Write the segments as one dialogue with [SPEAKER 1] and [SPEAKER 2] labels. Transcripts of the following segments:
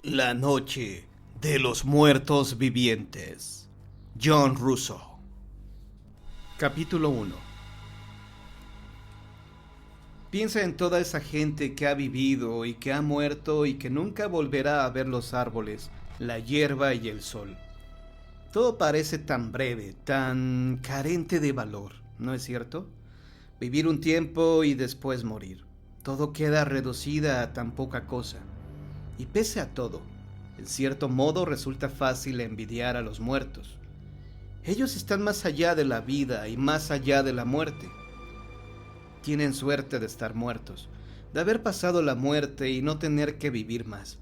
[SPEAKER 1] La noche de los muertos vivientes. John Russo. Capítulo 1. Piensa en toda esa gente que ha vivido y que ha muerto y que nunca volverá a ver los árboles, la hierba y el sol. Todo parece tan breve, tan carente de valor, ¿no es cierto? Vivir un tiempo y después morir. Todo queda reducido a tan poca cosa. Y pese a todo, en cierto modo resulta fácil envidiar a los muertos. Ellos están más allá de la vida y más allá de la muerte. Tienen suerte de estar muertos, de haber pasado la muerte y no tener que vivir más,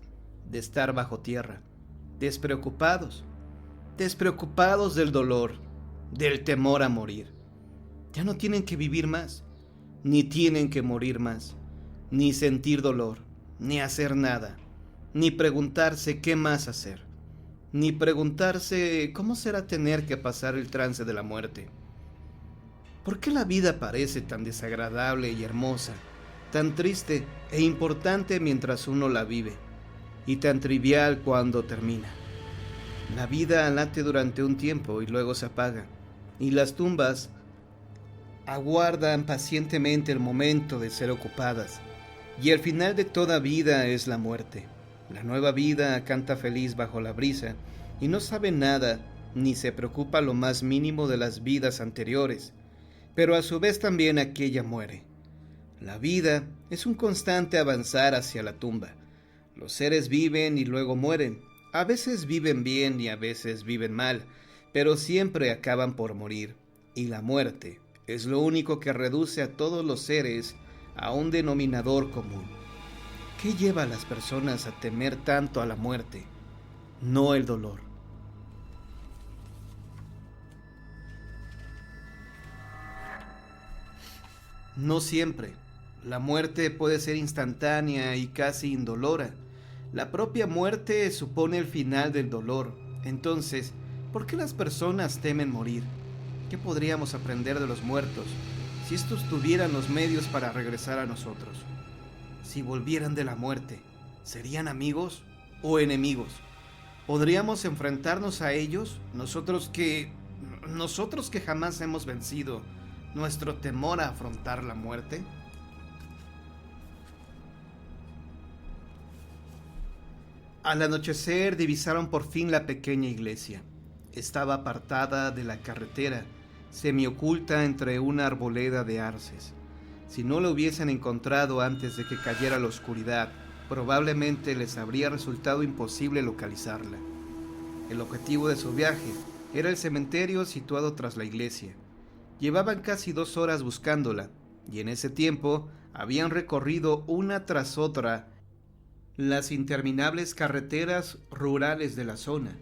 [SPEAKER 1] de estar bajo tierra, despreocupados del dolor, del temor a morir. Ya no tienen que vivir más, ni tienen que morir más, ni sentir dolor, ni hacer nada, ni preguntarse qué más hacer, ni preguntarse cómo será tener que pasar el trance de la muerte. ¿Por qué la vida parece tan desagradable y hermosa, tan triste e importante mientras uno la vive, y tan trivial cuando termina? La vida late durante un tiempo y luego se apaga, y las tumbas aguardan pacientemente el momento de ser ocupadas, y el final de toda vida es la muerte. La nueva vida canta feliz bajo la brisa y no sabe nada ni se preocupa lo más mínimo de las vidas anteriores, pero a su vez también aquella muere. La vida es un constante avanzar hacia la tumba. Los seres viven y luego mueren. A veces viven bien y a veces viven mal, pero siempre acaban por morir. Y la muerte es lo único que reduce a todos los seres a un denominador común. ¿Qué lleva a las personas a temer tanto a la muerte? No el dolor. No siempre. La muerte puede ser instantánea y casi indolora. La propia muerte supone el final del dolor. Entonces, ¿por qué las personas temen morir? ¿Qué podríamos aprender de los muertos si estos tuvieran los medios para regresar a nosotros? Si volvieran de la muerte, ¿serían amigos o enemigos? ¿Podríamos enfrentarnos a ellos, nosotros que jamás hemos vencido nuestro temor a afrontar la muerte? Al anochecer divisaron por fin la pequeña iglesia. Estaba apartada de la carretera, semioculta entre una arboleda de arces. Si no lo hubiesen encontrado antes de que cayera la oscuridad, probablemente les habría resultado imposible localizarla. El objetivo de su viaje era el cementerio situado tras la iglesia. Llevaban casi 2 horas buscándola, y en ese tiempo habían recorrido una tras otra las interminables carreteras rurales de la zona,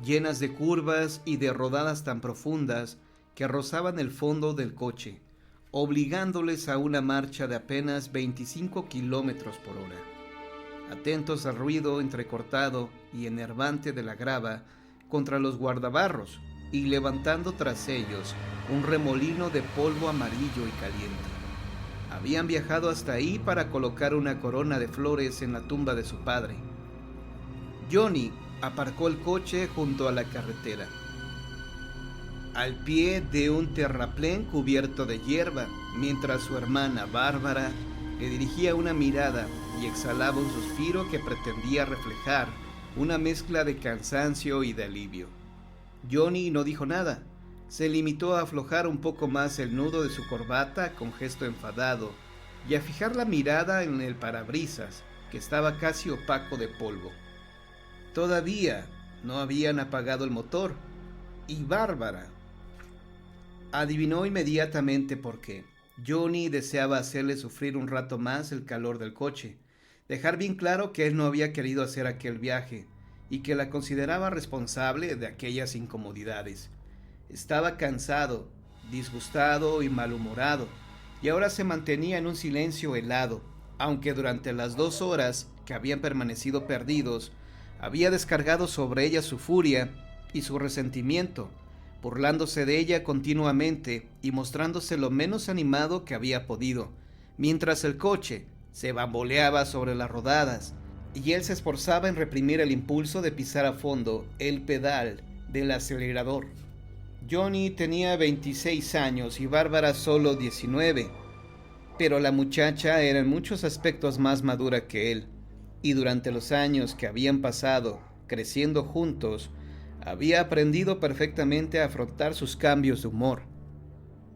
[SPEAKER 1] llenas de curvas y de rodadas tan profundas que rozaban el fondo del coche, obligándoles a una marcha de apenas 25 kilómetros por hora. Atentos al ruido entrecortado y enervante de la grava contra los guardabarros y levantando tras ellos un remolino de polvo amarillo y caliente. Habían viajado hasta ahí para colocar una corona de flores en la tumba de su padre. Johnny aparcó el coche junto a la carretera, al pie de un terraplén cubierto de hierba, mientras su hermana Bárbara le dirigía una mirada y exhalaba un suspiro que pretendía reflejar una mezcla de cansancio y de alivio. Johnny no dijo nada, se limitó a aflojar un poco más el nudo de su corbata con gesto enfadado y a fijar la mirada en el parabrisas, que estaba casi opaco de polvo. Todavía no habían apagado el motor, y Bárbara adivinó inmediatamente por qué. Johnny deseaba hacerle sufrir un rato más el calor del coche, dejar bien claro que él no había querido hacer aquel viaje y que la consideraba responsable de aquellas incomodidades. Estaba cansado, disgustado y malhumorado, y ahora se mantenía en un silencio helado, aunque durante las 2 horas que habían permanecido perdidos, había descargado sobre ella su furia y su resentimiento, burlándose de ella continuamente y mostrándose lo menos animado que había podido, mientras el coche se bamboleaba sobre las rodadas y él se esforzaba en reprimir el impulso de pisar a fondo el pedal del acelerador. Johnny tenía 26 años y Bárbara solo 19, pero la muchacha era en muchos aspectos más madura que él, y durante los años que habían pasado creciendo juntos, había aprendido perfectamente a afrontar sus cambios de humor.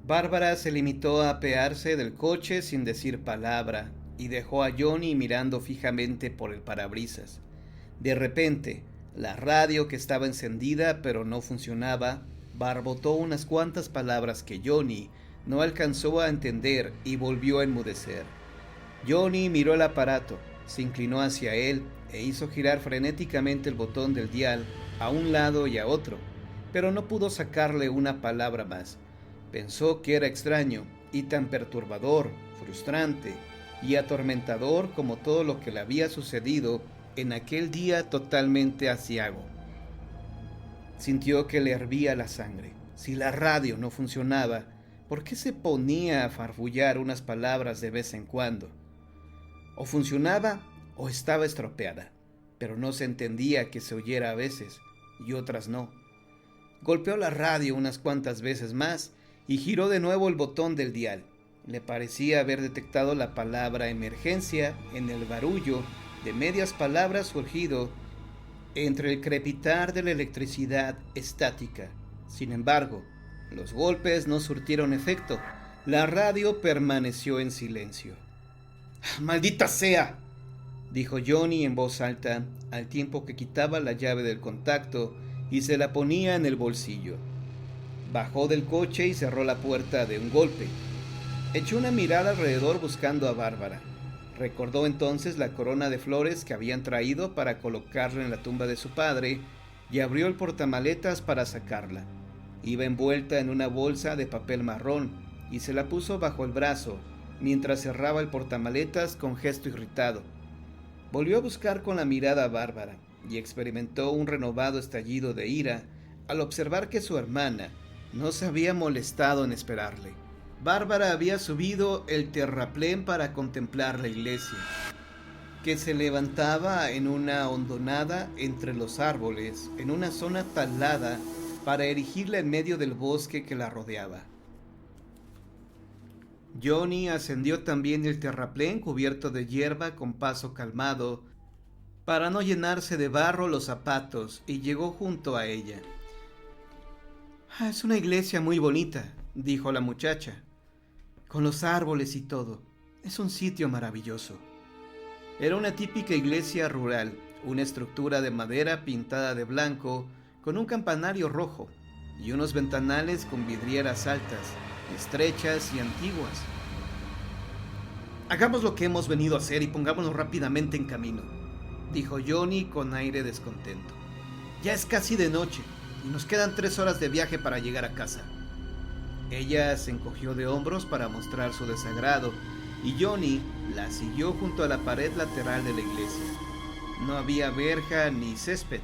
[SPEAKER 1] Bárbara se limitó a apearse del coche sin decir palabra y dejó a Johnny mirando fijamente por el parabrisas. De repente, la radio, que estaba encendida pero no funcionaba, barbotó unas cuantas palabras que Johnny no alcanzó a entender y volvió a enmudecer. Johnny miró el aparato, se inclinó hacia él e hizo girar frenéticamente el botón del dial a un lado y a otro, pero no pudo sacarle una palabra más. Pensó que era extraño y tan perturbador, frustrante y atormentador como todo lo que le había sucedido en aquel día totalmente aciago. Sintió que le hervía la sangre. Si la radio no funcionaba, ¿por qué se ponía a farfullar unas palabras de vez en cuando? O funcionaba o estaba estropeada, pero no se entendía que se oyera a veces y otras no. Golpeó la radio unas cuantas veces más y giró de nuevo el botón del dial. Le parecía haber detectado la palabra emergencia en el barullo de medias palabras surgido entre el crepitar de la electricidad estática. Sin embargo, los golpes no surtieron efecto. La radio permaneció en silencio. ¡Maldita sea!, dijo Johnny en voz alta, al tiempo que quitaba la llave del contacto y se la ponía en el bolsillo. Bajó del coche y cerró la puerta de un golpe. Echó una mirada alrededor buscando a Bárbara. Recordó entonces la corona de flores que habían traído para colocarla en la tumba de su padre y abrió el portamaletas para sacarla. Iba envuelta en una bolsa de papel marrón y se la puso bajo el brazo mientras cerraba el portamaletas con gesto irritado. Volvió a buscar con la mirada a Bárbara y experimentó un renovado estallido de ira al observar que su hermana no se había molestado en esperarle. Bárbara había subido el terraplén para contemplar la iglesia, que se levantaba en una hondonada entre los árboles, en una zona talada para erigirla en medio del bosque que la rodeaba. Johnny ascendió también el terraplén cubierto de hierba con paso calmado, para no llenarse de barro los zapatos, y llegó junto a ella. «Es una iglesia muy bonita», dijo la muchacha, «con los árboles y todo. Es un sitio maravilloso». Era una típica iglesia rural, una estructura de madera pintada de blanco, con un campanario rojo y unos ventanales con vidrieras altas, estrechas y antiguas. «Hagamos lo que hemos venido a hacer y pongámonos rápidamente en camino», dijo Johnny con aire descontento. «Ya es casi de noche y nos quedan 3 horas de viaje para llegar a casa». Ella se encogió de hombros para mostrar su desagrado y Johnny la siguió junto a la pared lateral de la iglesia. No había verja ni césped,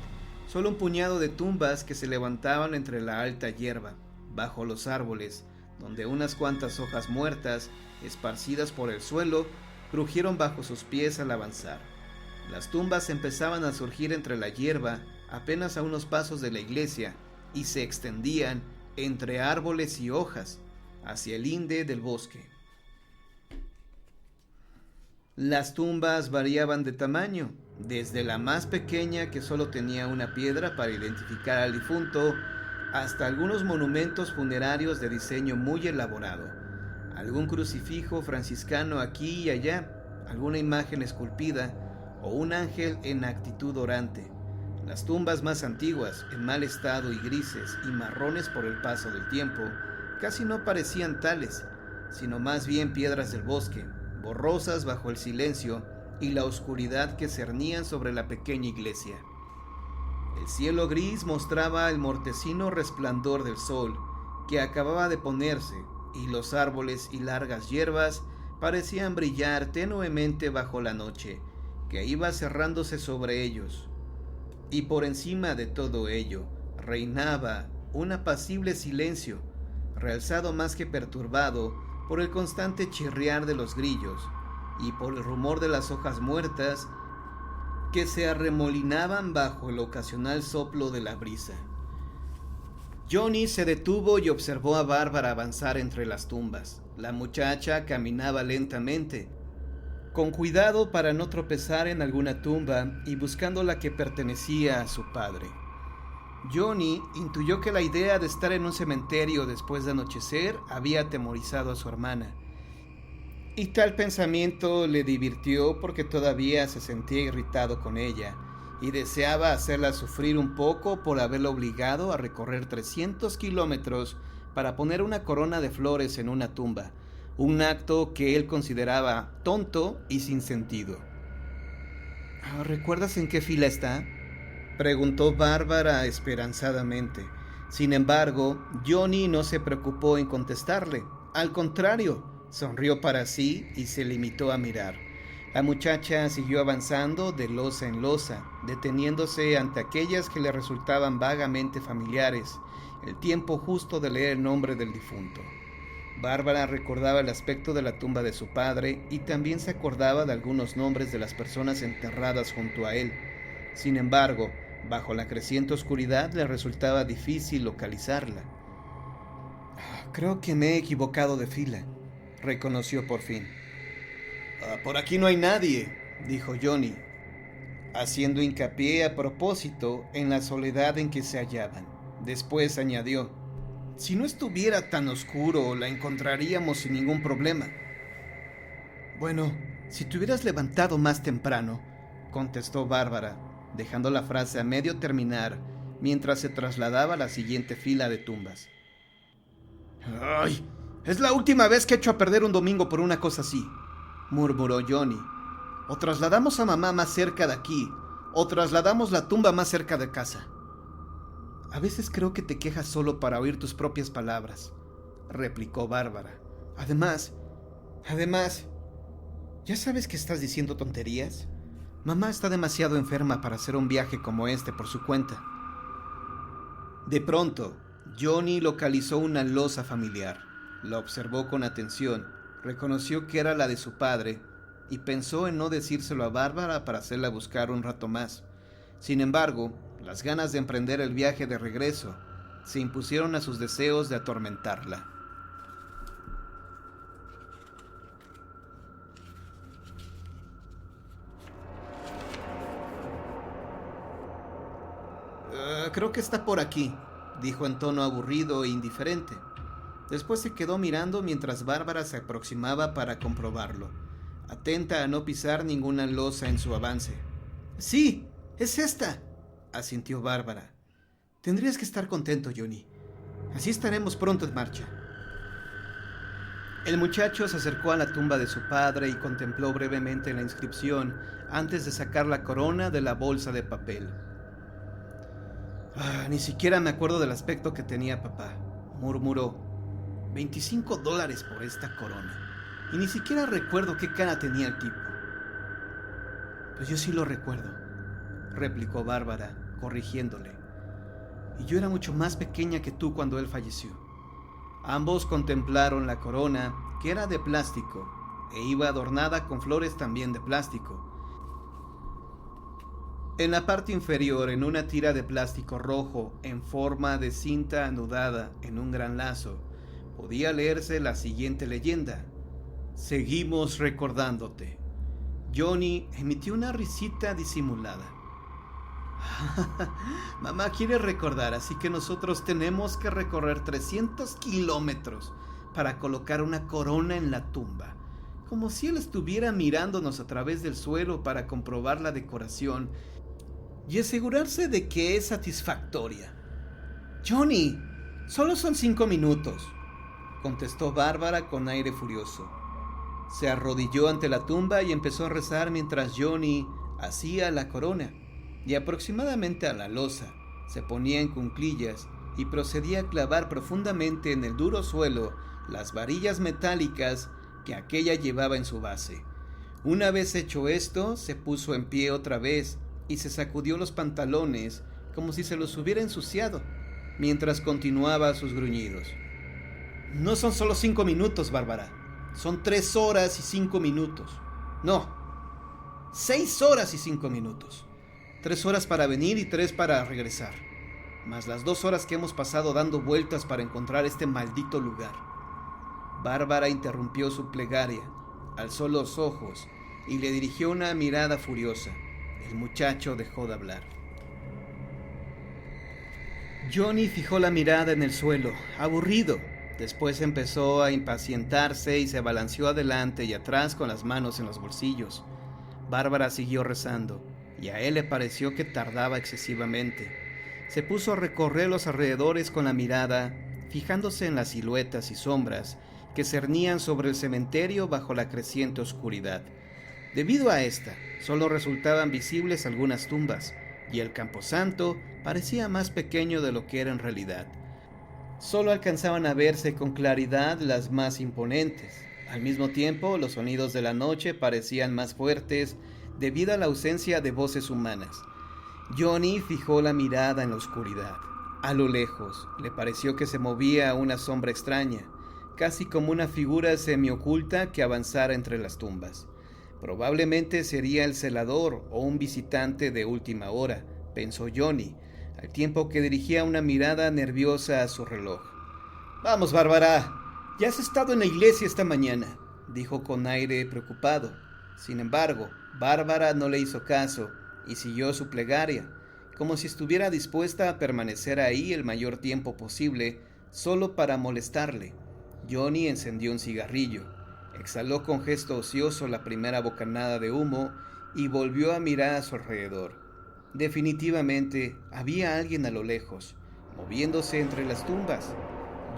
[SPEAKER 1] solo un puñado de tumbas que se levantaban entre la alta hierba, bajo los árboles, donde unas cuantas hojas muertas, esparcidas por el suelo, crujieron bajo sus pies al avanzar. Las tumbas empezaban a surgir entre la hierba, apenas a unos pasos de la iglesia, y se extendían entre árboles y hojas, hacia el linde del bosque. Las tumbas variaban de tamaño, desde la más pequeña, que solo tenía una piedra para identificar al difunto, hasta algunos monumentos funerarios de diseño muy elaborado, algún crucifijo franciscano aquí y allá, alguna imagen esculpida o un ángel en actitud orante. Las tumbas más antiguas, en mal estado y grises y marrones por el paso del tiempo, casi no parecían tales, sino más bien piedras del bosque, borrosas bajo el silencio y la oscuridad que cernían sobre la pequeña iglesia. El cielo gris mostraba el mortecino resplandor del sol, que acababa de ponerse, y los árboles y largas hierbas parecían brillar tenuemente bajo la noche, que iba cerrándose sobre ellos. Y por encima de todo ello reinaba un apacible silencio, realzado más que perturbado por el constante chirriar de los grillos y por el rumor de las hojas muertas que se arremolinaban bajo el ocasional soplo de la brisa. Johnny se detuvo y observó a Bárbara avanzar entre las tumbas. La muchacha caminaba lentamente, con cuidado para no tropezar en alguna tumba y buscando la que pertenecía a su padre. Johnny intuyó que la idea de estar en un cementerio después de anochecer había atemorizado a su hermana. Y tal pensamiento le divirtió porque todavía se sentía irritado con ella y deseaba hacerla sufrir un poco por haberla obligado a recorrer 300 kilómetros para poner una corona de flores en una tumba, un acto que él consideraba tonto y sin sentido. ¿Recuerdas en qué fila está?, preguntó Bárbara esperanzadamente. Sin embargo, Johnny no se preocupó en contestarle. Al contrario, sonrió para sí y se limitó a mirar. La muchacha siguió avanzando de losa en losa, deteniéndose ante aquellas que le resultaban vagamente familiares, el tiempo justo de leer el nombre del difunto. Bárbara recordaba el aspecto de la tumba de su padre y también se acordaba de algunos nombres de las personas enterradas junto a él. Sin embargo, bajo la creciente oscuridad le resultaba difícil localizarla. Creo que me he equivocado de fila, reconoció por fin. Por aquí no hay nadie, dijo Johnny, haciendo hincapié a propósito en la soledad en que se hallaban. Después añadió: si no estuviera tan oscuro, la encontraríamos sin ningún problema. Bueno, si te hubieras levantado más temprano, contestó Bárbara, dejando la frase a medio terminar mientras se trasladaba a la siguiente fila de tumbas. ¡Ay! Es la última vez que echo a perder un domingo por una cosa así, murmuró Johnny. O trasladamos a mamá más cerca de aquí, o trasladamos la tumba más cerca de casa. A veces creo que te quejas solo para oír tus propias palabras, replicó Bárbara. Además, ¿ya sabes que estás diciendo tonterías? Mamá está demasiado enferma para hacer un viaje como este por su cuenta. De pronto, Johnny localizó una losa familiar. La observó con atención, reconoció que era la de su padre y pensó en no decírselo a Bárbara para hacerla buscar un rato más. Sin embargo, las ganas de emprender el viaje de regreso se impusieron a sus deseos de atormentarla. Creo que está por aquí, dijo en tono aburrido e indiferente. Después se quedó mirando mientras Bárbara se aproximaba para comprobarlo, atenta a no pisar ninguna losa en su avance. ¡Sí! ¡Es esta!, asintió Bárbara. Tendrías que estar contento, Johnny. Así estaremos pronto en marcha. El muchacho se acercó a la tumba de su padre y contempló brevemente la inscripción antes de sacar la corona de la bolsa de papel. Ni siquiera me acuerdo del aspecto que tenía papá, murmuró. $25 por esta corona. Y ni siquiera recuerdo qué cara tenía el tipo. Pues yo sí lo recuerdo, replicó Bárbara, corrigiéndole. Y yo era mucho más pequeña que tú cuando él falleció. Ambos contemplaron la corona, que era de plástico, e iba adornada con flores también de plástico. En la parte inferior, en una tira de plástico rojo en forma de cinta anudada en un gran lazo, podía leerse la siguiente leyenda: Seguimos recordándote. Johnny emitió una risita disimulada. Mamá quiere recordar, así que nosotros tenemos que recorrer 300 kilómetros para colocar una corona en la tumba, como si él estuviera mirándonos a través del suelo para comprobar la decoración y asegurarse de que es satisfactoria. Johnny, solo son 5 minutos, contestó Bárbara con aire furioso. Se arrodilló ante la tumba y empezó a rezar mientras Johnny hacía la corona, y aproximadamente a la losa se ponía en cuclillas y procedía a clavar profundamente en el duro suelo las varillas metálicas que aquella llevaba en su base. Una vez hecho esto, se puso en pie otra vez y se sacudió los pantalones como si se los hubiera ensuciado, mientras continuaba sus gruñidos. No son solo 5 minutos, Bárbara. Son 3 horas y 5 minutos. No, 6 horas y 5 minutos. 3 horas para venir y 3 para regresar. Más las 2 horas que hemos pasado dando vueltas para encontrar este maldito lugar. Bárbara interrumpió su plegaria, alzó los ojos y le dirigió una mirada furiosa. El muchacho dejó de hablar. Johnny fijó la mirada en el suelo, aburrido. Después empezó a impacientarse y se balanceó adelante y atrás con las manos en los bolsillos. Bárbara siguió rezando, y a él le pareció que tardaba excesivamente. Se puso a recorrer los alrededores con la mirada, fijándose en las siluetas y sombras que cernían sobre el cementerio bajo la creciente oscuridad. Debido a esta, solo resultaban visibles algunas tumbas, y el camposanto parecía más pequeño de lo que era en realidad. Solo alcanzaban a verse con claridad las más imponentes. Al mismo tiempo, los sonidos de la noche parecían más fuertes debido a la ausencia de voces humanas. Johnny fijó la mirada en la oscuridad. A lo lejos, le pareció que se movía una sombra extraña, casi como una figura semioculta que avanzara entre las tumbas. Probablemente sería el celador o un visitante de última hora, pensó Johnny, al tiempo que dirigía una mirada nerviosa a su reloj. «Vamos, Bárbara, ya has estado en la iglesia esta mañana», dijo con aire preocupado. Sin embargo, Bárbara no le hizo caso y siguió su plegaria, como si estuviera dispuesta a permanecer ahí el mayor tiempo posible, solo para molestarle. Johnny encendió un cigarrillo, exhaló con gesto ocioso la primera bocanada de humo y volvió a mirar a su alrededor. Definitivamente había alguien a lo lejos, moviéndose entre las tumbas.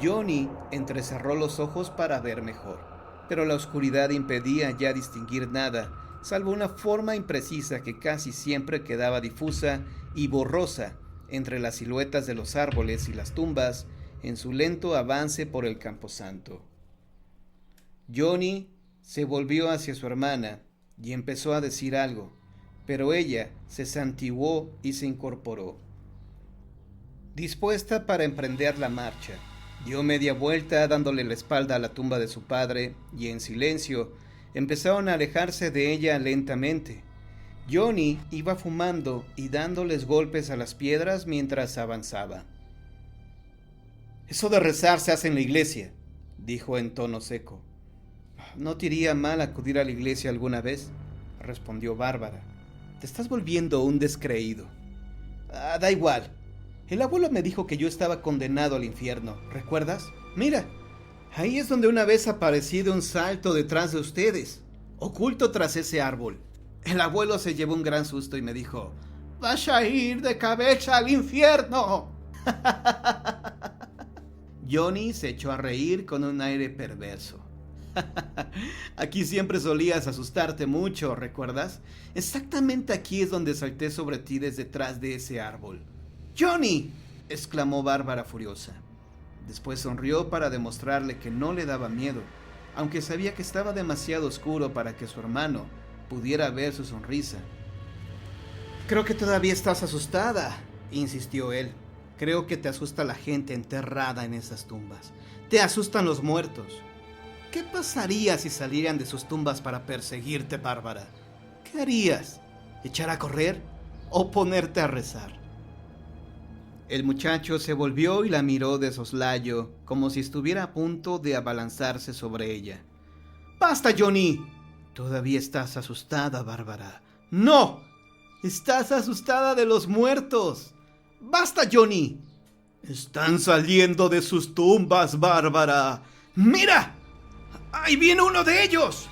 [SPEAKER 1] Johnny entrecerró los ojos para ver mejor, pero la oscuridad impedía ya distinguir nada, salvo una forma imprecisa que casi siempre quedaba difusa y borrosa entre las siluetas de los árboles y las tumbas en su lento avance por el camposanto. Johnny se volvió hacia su hermana y empezó a decir algo, pero ella se santiguó y se incorporó. Dispuesta para emprender la marcha, dio media vuelta dándole la espalda a la tumba de su padre y en silencio empezaron a alejarse de ella lentamente. Johnny iba fumando y dándoles golpes a las piedras mientras avanzaba. «Eso de rezar se hace en la iglesia», dijo en tono seco. «¿No te iría mal acudir a la iglesia alguna vez?», respondió Bárbara. «Te estás volviendo un descreído». Da igual. El abuelo me dijo que yo estaba condenado al infierno, ¿recuerdas? Mira, ahí es donde una vez aparecí de un salto detrás de ustedes, oculto tras ese árbol. El abuelo se llevó un gran susto y me dijo, «Vas a ir de cabeza al infierno». Johnny se echó a reír con un aire perverso. «Aquí siempre solías asustarte mucho, ¿recuerdas? Exactamente aquí es donde salté sobre ti desde detrás de ese árbol». «¡Johnny!», exclamó Bárbara furiosa. Después sonrió para demostrarle que no le daba miedo, aunque sabía que estaba demasiado oscuro para que su hermano pudiera ver su sonrisa. «Creo que todavía estás asustada», insistió él. «Creo que te asusta la gente enterrada en esas tumbas. Te asustan los muertos. ¿Qué pasaría si salieran de sus tumbas para perseguirte, Bárbara? ¿Qué harías? ¿Echar a correr o ponerte a rezar?» El muchacho se volvió y la miró de soslayo, como si estuviera a punto de abalanzarse sobre ella. «¡Basta, Johnny! Todavía estás asustada, Bárbara». «¡No! Estás asustada de los muertos. ¡Basta, Johnny! Están saliendo de sus tumbas, Bárbara. ¡Mira! ¡Ahí viene uno de ellos!»,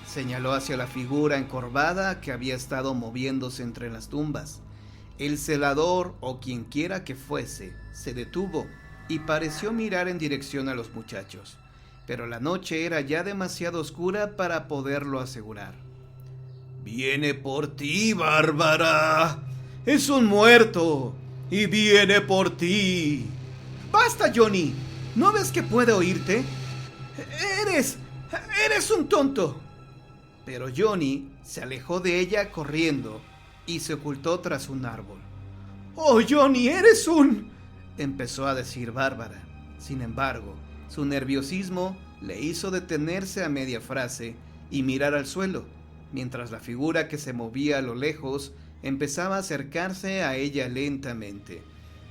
[SPEAKER 1] señaló hacia la figura encorvada que había estado moviéndose entre las tumbas. El celador, o quien quiera que fuese, se detuvo y pareció mirar en dirección a los muchachos, pero la noche era ya demasiado oscura para poderlo asegurar. «Viene por ti, Bárbara. Es un muerto y viene por ti». «¡Basta, Johnny! ¿No ves que puede oírte? Eres un tonto». Pero Johnny se alejó de ella corriendo y se ocultó tras un árbol. «¡Oh, Johnny, eres un...!», empezó a decir Bárbara. Sin embargo, su nerviosismo le hizo detenerse a media frase y mirar al suelo. mientras la figura que se movía a lo lejos empezaba a acercarse a ella lentamente,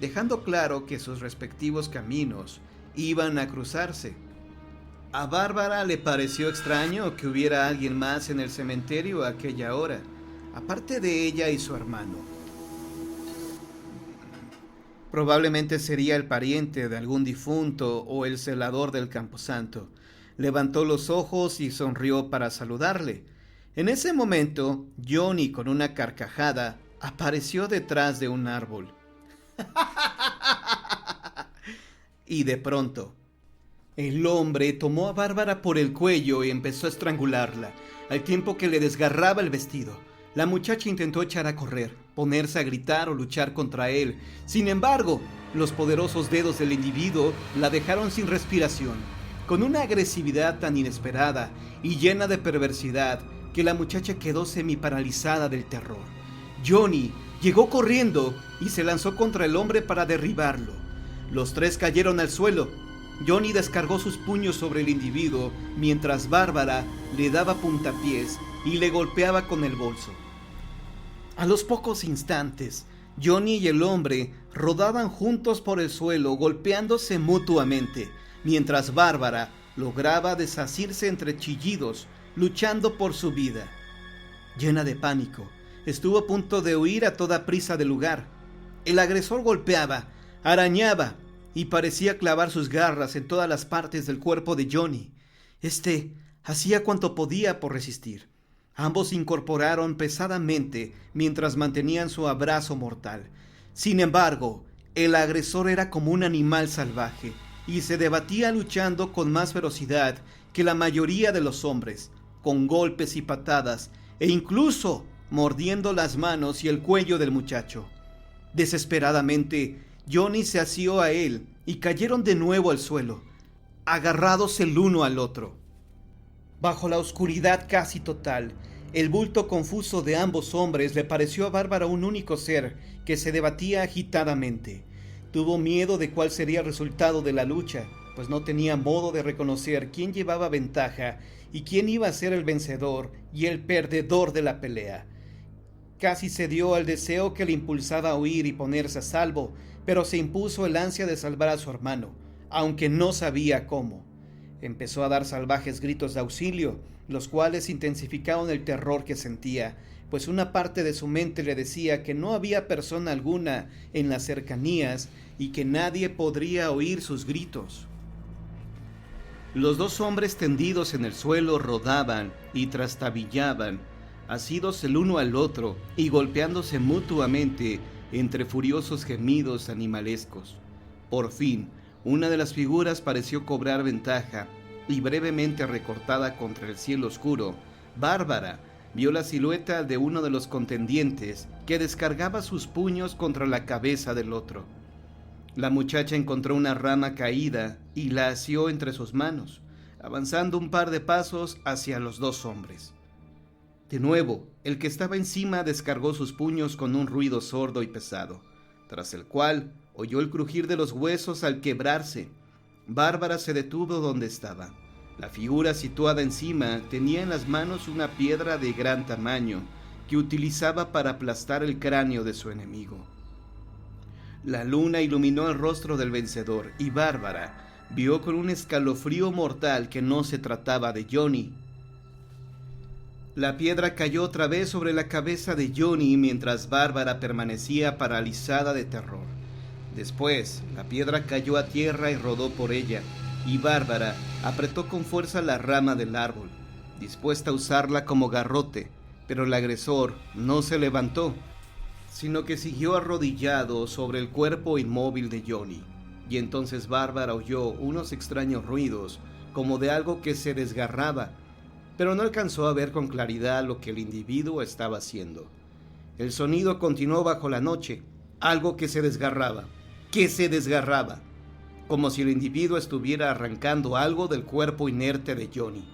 [SPEAKER 1] dejando claro que sus respectivos caminos iban a cruzarse. A Bárbara le pareció extraño que hubiera alguien más en el cementerio a aquella hora, aparte de ella y su hermano. Probablemente sería el pariente de algún difunto o el celador del camposanto. Levantó los ojos y sonrió para saludarle. En ese momento, Johnny, con una carcajada, apareció detrás de un árbol. Y de pronto, el hombre tomó a Bárbara por el cuello y empezó a estrangularla, al tiempo que le desgarraba el vestido. La muchacha intentó echar a correr, ponerse a gritar o luchar contra él. Sin embargo, los poderosos dedos del individuo la dejaron sin respiración, con una agresividad tan inesperada y llena de perversidad que la muchacha quedó semi-paralizada del terror. Johnny llegó corriendo y se lanzó contra el hombre para derribarlo. Los tres cayeron al suelo. Johnny descargó sus puños sobre el individuo mientras Bárbara le daba puntapiés y le golpeaba con el bolso. A los pocos instantes, Johnny y el hombre rodaban juntos por el suelo, golpeándose mutuamente, mientras Bárbara lograba desasirse entre chillidos, luchando por su vida. Llena de pánico, estuvo a punto de huir a toda prisa del lugar. El agresor golpeaba, arañaba y parecía clavar sus garras en todas las partes del cuerpo de Johnny. Este hacía cuanto podía por resistir. Ambos se incorporaron pesadamente mientras mantenían su abrazo mortal. Sin embargo, el agresor era como un animal salvaje y se debatía luchando con más ferocidad que la mayoría de los hombres, con golpes y patadas e incluso mordiendo las manos y el cuello del muchacho. Desesperadamente, Johnny se asió a él y cayeron de nuevo al suelo, agarrados el uno al otro. Bajo la oscuridad casi total, el bulto confuso de ambos hombres le pareció a Bárbara un único ser que se debatía agitadamente. Tuvo miedo de cuál sería el resultado de la lucha, pues no tenía modo de reconocer quién llevaba ventaja y quién iba a ser el vencedor y el perdedor de la pelea. Casi cedió al deseo que le impulsaba a huir y ponerse a salvo, pero se impuso el ansia de salvar a su hermano, aunque no sabía cómo. Empezó a dar salvajes gritos de auxilio, los cuales intensificaron el terror que sentía, pues una parte de su mente le decía que no había persona alguna en las cercanías y que nadie podría oír sus gritos. Los dos hombres tendidos en el suelo rodaban y trastabillaban, asidos el uno al otro y golpeándose mutuamente entre furiosos gemidos animalescos. Por fin, una de las figuras pareció cobrar ventaja y brevemente recortada contra el cielo oscuro, Bárbara vio la silueta de uno de los contendientes que descargaba sus puños contra la cabeza del otro. La muchacha encontró una rama caída y la asió entre sus manos, avanzando un par de pasos hacia los dos hombres. De nuevo, el que estaba encima descargó sus puños con un ruido sordo y pesado, tras el cual oyó el crujir de los huesos al quebrarse. Bárbara se detuvo donde estaba. La figura situada encima tenía en las manos una piedra de gran tamaño que utilizaba para aplastar el cráneo de su enemigo. La luna iluminó el rostro del vencedor y Bárbara vio con un escalofrío mortal que no se trataba de Johnny. La piedra cayó otra vez sobre la cabeza de Johnny mientras Bárbara permanecía paralizada de terror. Después, la piedra cayó a tierra y rodó por ella, y Bárbara apretó con fuerza la rama del árbol, dispuesta a usarla como garrote, pero el agresor no se levantó, sino que siguió arrodillado sobre el cuerpo inmóvil de Johnny, y entonces Bárbara oyó unos extraños ruidos, como de algo que se desgarraba, pero no alcanzó a ver con claridad lo que el individuo estaba haciendo. El sonido continuó bajo la noche, algo que se desgarraba, como si el individuo estuviera arrancando algo del cuerpo inerte de Johnny.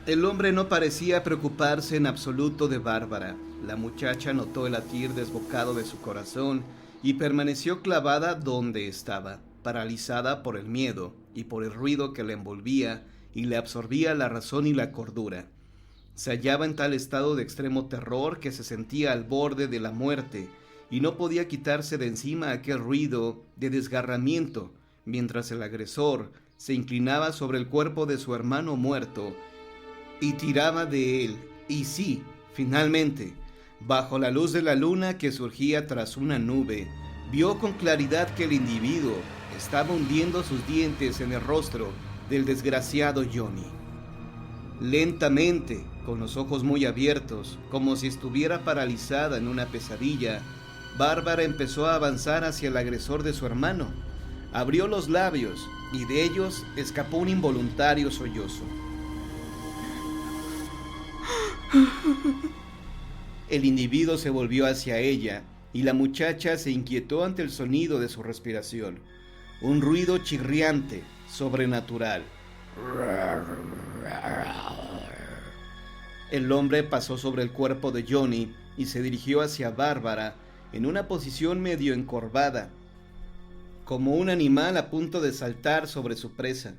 [SPEAKER 1] El hombre no parecía preocuparse en absoluto de Bárbara. La muchacha notó el latir desbocado de su corazón y permaneció clavada donde estaba, paralizada por el miedo y por el ruido que la envolvía y le absorbía la razón y la cordura. Se hallaba en tal estado de extremo terror que se sentía al borde de la muerte y no podía quitarse de encima aquel ruido de desgarramiento mientras el agresor se inclinaba sobre el cuerpo de su hermano muerto y tiraba de él. Y sí, finalmente, bajo la luz de la luna que surgía tras una nube, vio con claridad que el individuo estaba hundiendo sus dientes en el rostro del desgraciado Johnny. Lentamente, con los ojos muy abiertos, como si estuviera paralizada en una pesadilla, Bárbara empezó a avanzar hacia el agresor de su hermano. Abrió los labios y de ellos escapó un involuntario sollozo. El individuo se volvió hacia ella y la muchacha se inquietó ante el sonido de su respiración. Un ruido chirriante, sobrenatural. El hombre pasó sobre el cuerpo de Johnny y se dirigió hacia Bárbara en una posición medio encorvada, como un animal a punto de saltar sobre su presa.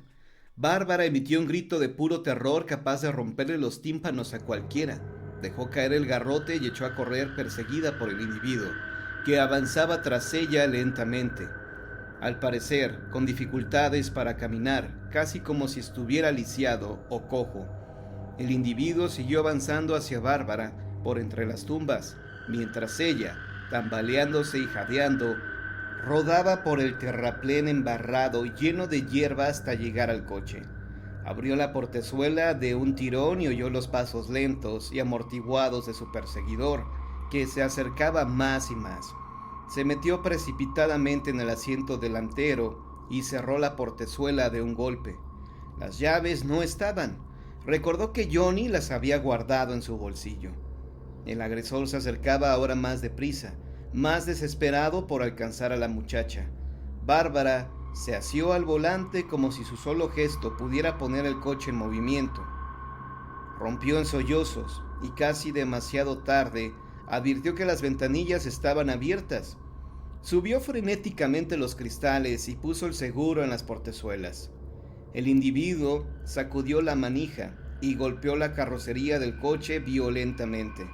[SPEAKER 1] Bárbara emitió un grito de puro terror capaz de romperle los tímpanos a cualquiera. Dejó caer el garrote y echó a correr perseguida por el individuo, que avanzaba tras ella lentamente. Al parecer, con dificultades para caminar, casi como si estuviera lisiado o cojo. El individuo siguió avanzando hacia Bárbara por entre las tumbas, mientras ella, tambaleándose y jadeando, rodaba por el terraplén embarrado y lleno de hierba hasta llegar al coche. Abrió la portezuela de un tirón y oyó los pasos lentos y amortiguados de su perseguidor, que se acercaba más y más. Se metió precipitadamente en el asiento delantero y cerró la portezuela de un golpe. Las llaves no estaban. Recordó que Johnny las había guardado en su bolsillo. El agresor se acercaba ahora más deprisa, más desesperado por alcanzar a la muchacha. Bárbara se asió al volante como si su solo gesto pudiera poner el coche en movimiento. Rompió en sollozos y casi demasiado tarde advirtió que las ventanillas estaban abiertas. Subió frenéticamente los cristales y puso el seguro en las portezuelas. El individuo sacudió la manija y golpeó la carrocería del coche violentamente.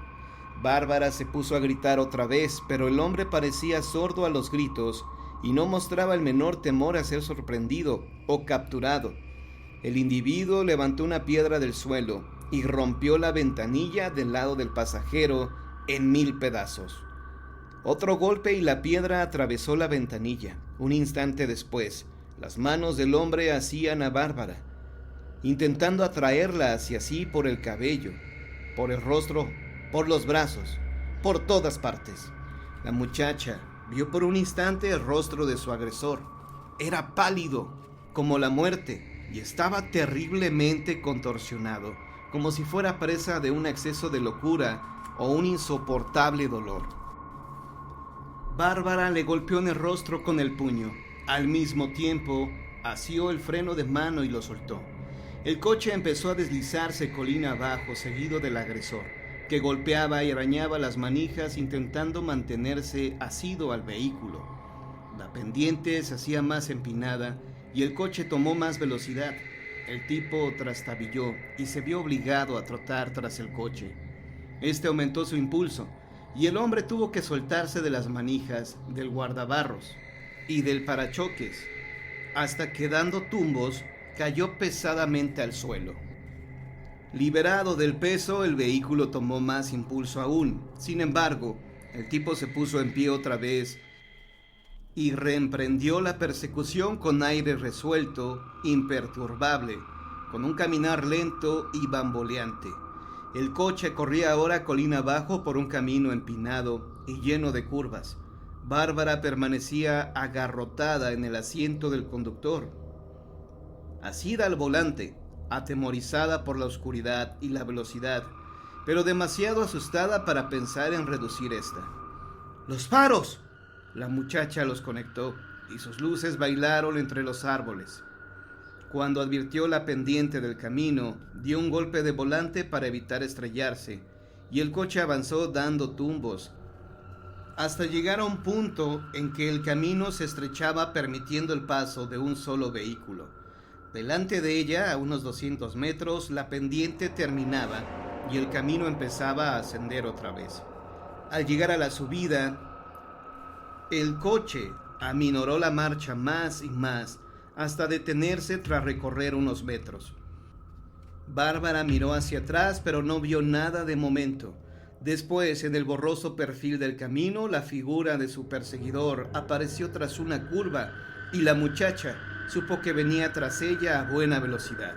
[SPEAKER 1] Bárbara se puso a gritar otra vez, pero el hombre parecía sordo a los gritos y no mostraba el menor temor a ser sorprendido o capturado. El individuo levantó una piedra del suelo y rompió la ventanilla del lado del pasajero en 1000 pedazos. Otro golpe y la piedra atravesó la ventanilla. Un instante después, las manos del hombre asían a Bárbara, intentando atraerla hacia sí por el cabello, por el rostro, por los brazos, por todas partes. La muchacha vio por un instante el rostro de su agresor. Era pálido, como la muerte, y estaba terriblemente contorsionado, como si fuera presa de un exceso de locura o un insoportable dolor. Bárbara le golpeó en el rostro con el puño. Al mismo tiempo, asió el freno de mano y lo soltó. El coche empezó a deslizarse colina abajo, seguido del agresor, que golpeaba y arañaba las manijas intentando mantenerse asido al vehículo. La pendiente se hacía más empinada y el coche tomó más velocidad. El tipo trastabilló y se vio obligado a trotar tras el coche. Este aumentó su impulso y el hombre tuvo que soltarse de las manijas, del guardabarros y del parachoques, hasta que dando tumbos cayó pesadamente al suelo. Liberado del peso, el vehículo tomó más impulso aún. Sin embargo, el tipo se puso en pie otra vez y reemprendió la persecución con aire resuelto, imperturbable, con un caminar lento y bamboleante. El coche corría ahora colina abajo por un camino empinado y lleno de curvas. Bárbara permanecía agarrotada en el asiento del conductor, asida al volante, atemorizada por la oscuridad y la velocidad, pero demasiado asustada para pensar en reducir esta. ¡Los faros! La muchacha los conectó y sus luces bailaron entre los árboles. Cuando advirtió la pendiente del camino, dio un golpe de volante para evitar estrellarse, y el coche avanzó dando tumbos, hasta llegar a un punto en que el camino se estrechaba permitiendo el paso de un solo vehículo. Delante de ella, a unos 200 metros, la pendiente terminaba y el camino empezaba a ascender otra vez. Al llegar a la subida, el coche aminoró la marcha más y más hasta detenerse tras recorrer unos metros. Bárbara miró hacia atrás, pero no vio nada de momento. Después, en el borroso perfil del camino, la figura de su perseguidor apareció tras una curva y la muchacha supo que venía tras ella a buena velocidad.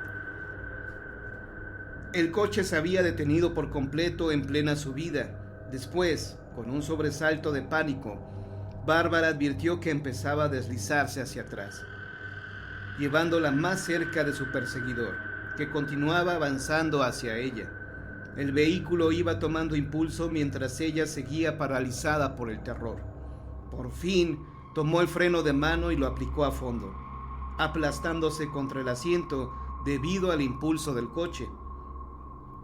[SPEAKER 1] El coche se había detenido por completo en plena subida. Después, con un sobresalto de pánico, Bárbara advirtió que empezaba a deslizarse hacia atrás, llevándola más cerca de su perseguidor, que continuaba avanzando hacia ella. El vehículo iba tomando impulso mientras ella seguía paralizada por el terror. Por fin, tomó el freno de mano y lo aplicó a fondo, aplastándose contra el asiento debido al impulso del coche.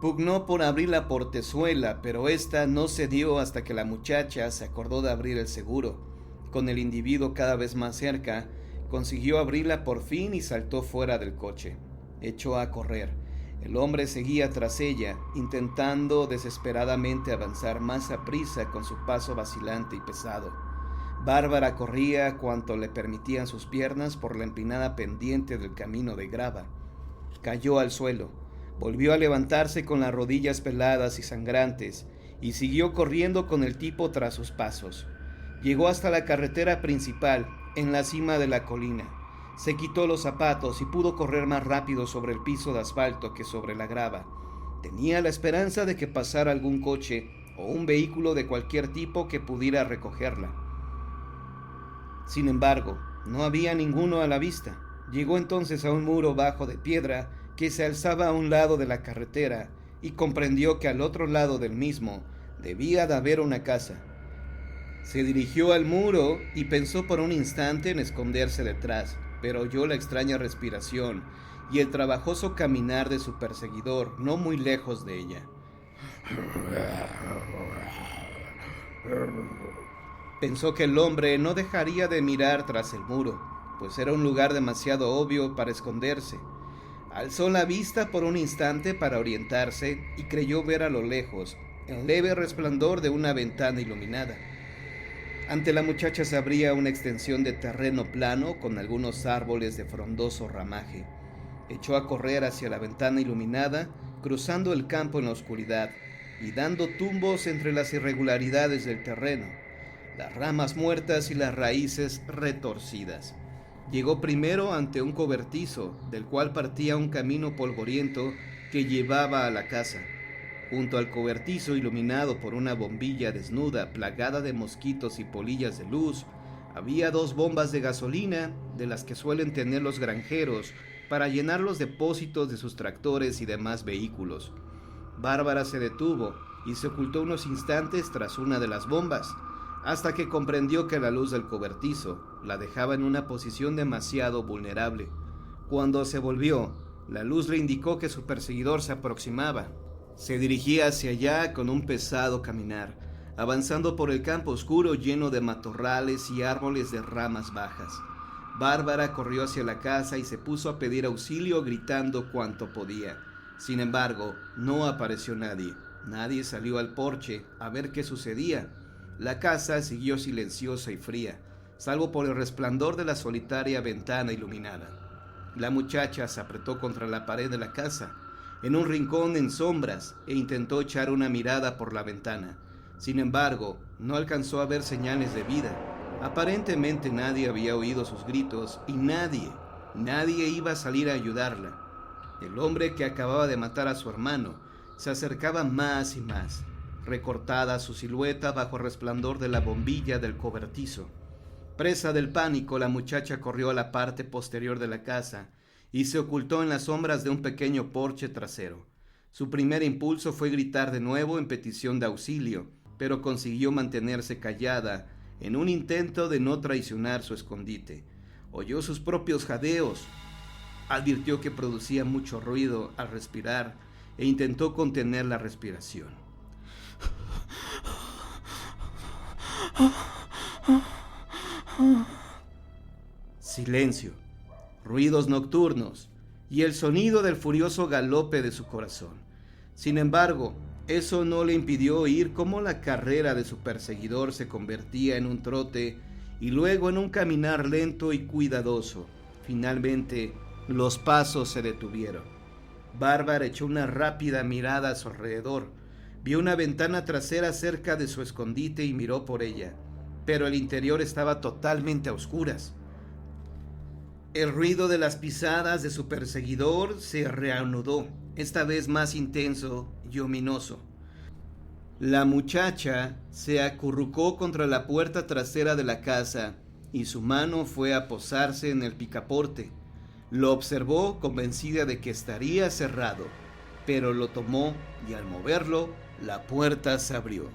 [SPEAKER 1] Pugnó por abrir la portezuela, pero esta no se dio hasta que la muchacha se acordó de abrir el seguro. Con el individuo cada vez más cerca, consiguió abrirla por fin y saltó fuera del coche. Echó a correr. El hombre seguía tras ella, intentando desesperadamente avanzar más aprisa con su paso vacilante y pesado. Bárbara corría cuanto le permitían sus piernas por la empinada pendiente del camino de grava. Cayó al suelo, volvió a levantarse con las rodillas peladas y sangrantes, y siguió corriendo con el tipo tras sus pasos. Llegó hasta la carretera principal, en la cima de la colina. Se quitó los zapatos y pudo correr más rápido sobre el piso de asfalto que sobre la grava. Tenía la esperanza de que pasara algún coche o un vehículo de cualquier tipo que pudiera recogerla. Sin embargo, no había ninguno a la vista. Llegó entonces a un muro bajo de piedra que se alzaba a un lado de la carretera y comprendió que al otro lado del mismo debía de haber una casa. Se dirigió al muro y pensó por un instante en esconderse detrás, pero oyó la extraña respiración y el trabajoso caminar de su perseguidor no muy lejos de ella. Pensó que el hombre no dejaría de mirar tras el muro, pues era un lugar demasiado obvio para esconderse. Alzó la vista por un instante para orientarse y creyó ver a lo lejos el leve resplandor de una ventana iluminada. Ante la muchacha se abría una extensión de terreno plano con algunos árboles de frondoso ramaje. Echó a correr hacia la ventana iluminada, cruzando el campo en la oscuridad y dando tumbos entre las irregularidades del terreno, las ramas muertas y las raíces retorcidas. Llegó primero ante un cobertizo, del cual partía un camino polvoriento que llevaba a la casa. Junto al cobertizo, iluminado por una bombilla desnuda plagada de mosquitos y polillas de luz, había 2 bombas de gasolina, de las que suelen tener los granjeros para llenar los depósitos de sus tractores y demás vehículos. Bárbara se detuvo y se ocultó unos instantes tras una de las bombas, hasta que comprendió que la luz del cobertizo la dejaba en una posición demasiado vulnerable. Cuando se volvió, la luz le indicó que su perseguidor se aproximaba. Se dirigía hacia allá con un pesado caminar, avanzando por el campo oscuro lleno de matorrales y árboles de ramas bajas. Bárbara corrió hacia la casa y se puso a pedir auxilio gritando cuanto podía. Sin embargo, no apareció nadie. Nadie salió al porche a ver qué sucedía. La casa siguió silenciosa y fría, salvo por el resplandor de la solitaria ventana iluminada. La muchacha se apretó contra la pared de la casa, en un rincón en sombras, e intentó echar una mirada por la ventana. Sin embargo, no alcanzó a ver señales de vida. Aparentemente nadie había oído sus gritos y nadie iba a salir a ayudarla. El hombre que acababa de matar a su hermano se acercaba más y más, recortada su silueta bajo el resplandor de la bombilla del cobertizo. Presa del pánico, la muchacha corrió a la parte posterior de la casa y se ocultó en las sombras de un pequeño porche trasero. Su primer impulso fue gritar de nuevo en petición de auxilio, pero consiguió mantenerse callada en un intento de no traicionar su escondite. Oyó sus propios jadeos, advirtió que producía mucho ruido al respirar e intentó contener la respiración. Silencio, ruidos nocturnos y el sonido del furioso galope de su corazón. Sin embargo, Eso no le impidió oír cómo la carrera de su perseguidor se convertía en un trote y luego en un caminar lento y cuidadoso. Finalmente, los pasos se detuvieron. Bárbara echó una rápida mirada a su alrededor. Vio una ventana trasera cerca de su escondite y miró por ella, pero el interior estaba totalmente a oscuras. El ruido de las pisadas de su perseguidor se reanudó, esta vez más intenso y ominoso. La muchacha se acurrucó contra la puerta trasera de la casa y su mano fue a posarse en el picaporte. Lo observó convencida de que estaría cerrado, pero lo tomó y al moverlo, la puerta se abrió.